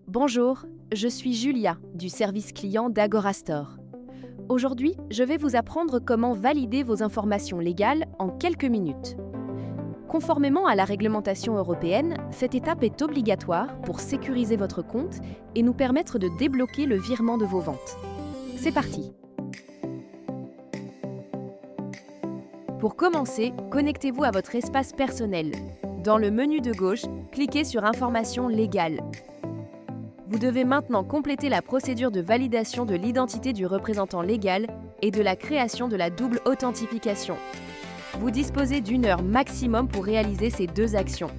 Bonjour, je suis Julia du service client d'Agorastore. Aujourd'hui, je vais vous apprendre comment valider vos informations légales en quelques minutes. Conformément à la réglementation européenne, cette étape est obligatoire pour sécuriser votre compte et nous permettre de débloquer le virement de vos ventes. C'est parti! Pour commencer, connectez-vous à votre espace personnel. Dans le menu de gauche, cliquez sur Informations légales. Vous devez maintenant compléter la procédure de validation de l'identité du représentant légal et de la création de la double authentification. Vous disposez d'1 heure maximum pour réaliser ces deux actions.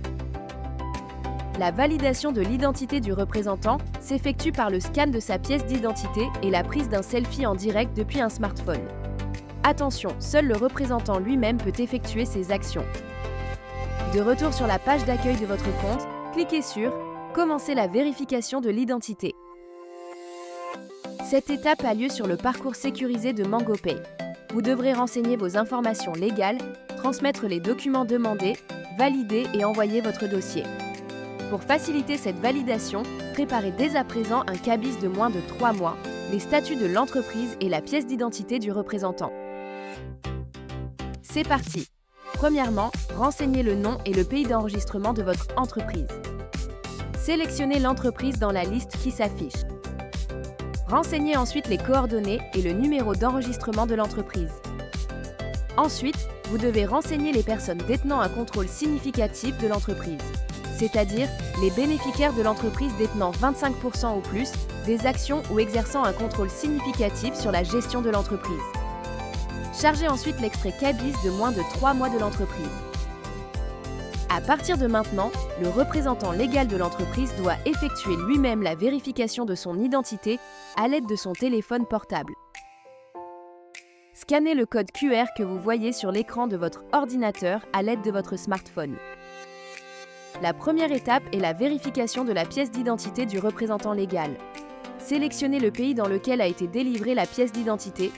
La validation de l'identité du représentant s'effectue par le scan de sa pièce d'identité et la prise d'un selfie en direct depuis un smartphone. Attention, seul le représentant lui-même peut effectuer ces actions. De retour sur la page d'accueil de votre compte, cliquez sur « Commencer la vérification de l'identité ». Cette étape a lieu sur le parcours sécurisé de MangoPay. Vous devrez renseigner vos informations légales, transmettre les documents demandés, valider et envoyer votre dossier. Pour faciliter cette validation, préparez dès à présent un cabis de moins de 3 mois, les statuts de l'entreprise et la pièce d'identité du représentant. C'est parti! Premièrement, renseignez le nom et le pays d'enregistrement de votre entreprise. Sélectionnez l'entreprise dans la liste qui s'affiche. Renseignez ensuite les coordonnées et le numéro d'enregistrement de l'entreprise. Ensuite, vous devez renseigner les personnes détenant un contrôle significatif de l'entreprise, c'est-à-dire les bénéficiaires de l'entreprise détenant 25% ou plus des actions ou exerçant un contrôle significatif sur la gestion de l'entreprise. Chargez ensuite l'extrait cabis de moins de 3 mois de l'entreprise. À partir de maintenant, le représentant légal de l'entreprise doit effectuer lui-même la vérification de son identité à l'aide de son téléphone portable. Scannez le code QR que vous voyez sur l'écran de votre ordinateur à l'aide de votre smartphone. La première étape est la vérification de la pièce d'identité du représentant légal. Sélectionnez le pays dans lequel a été délivrée la pièce d'identité.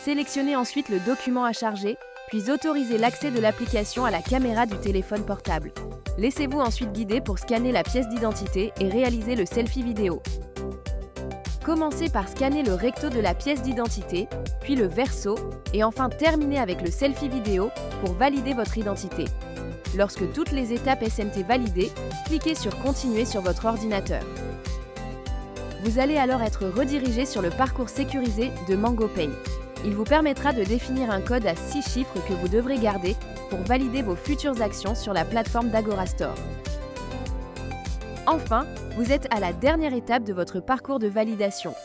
Sélectionnez ensuite le document à charger, puis autorisez l'accès de l'application à la caméra du téléphone portable. Laissez-vous ensuite guider pour scanner la pièce d'identité et réaliser le selfie vidéo. Commencez par scanner le recto de la pièce d'identité, puis le verso, et enfin terminez avec le selfie vidéo pour valider votre identité. Lorsque toutes les étapes SMT validées, cliquez sur « Continuer » sur votre ordinateur. Vous allez alors être redirigé sur le parcours sécurisé de MangoPay. Il vous permettra de définir un code à 6 chiffres que vous devrez garder pour valider vos futures actions sur la plateforme d'Agorastore. Enfin, vous êtes à la dernière étape de votre parcours de validation.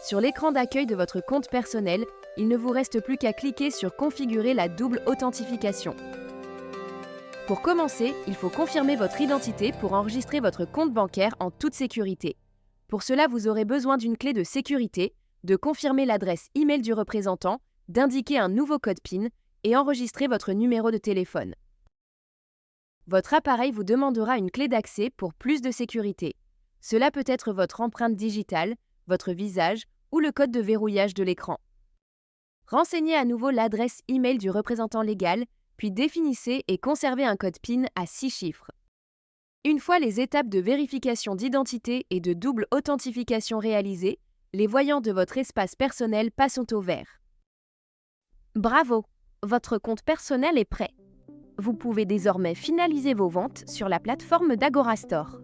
Sur l'écran d'accueil de votre compte personnel, il ne vous reste plus qu'à cliquer sur « Configurer la double authentification ». Pour commencer, il faut confirmer votre identité pour enregistrer votre compte bancaire en toute sécurité. Pour cela, vous aurez besoin d'une clé de sécurité, de confirmer l'adresse e-mail du représentant, d'indiquer un nouveau code PIN et enregistrer votre numéro de téléphone. Votre appareil vous demandera une clé d'accès pour plus de sécurité. Cela peut être votre empreinte digitale, votre visage ou le code de verrouillage de l'écran. Renseignez à nouveau l'adresse e-mail du représentant légal, puis définissez et conservez un code PIN à 6 chiffres. Une fois les étapes de vérification d'identité et de double authentification réalisées, les voyants de votre espace personnel passent au vert. Bravo! Votre compte personnel est prêt. Vous pouvez désormais finaliser vos ventes sur la plateforme d'Agorastore.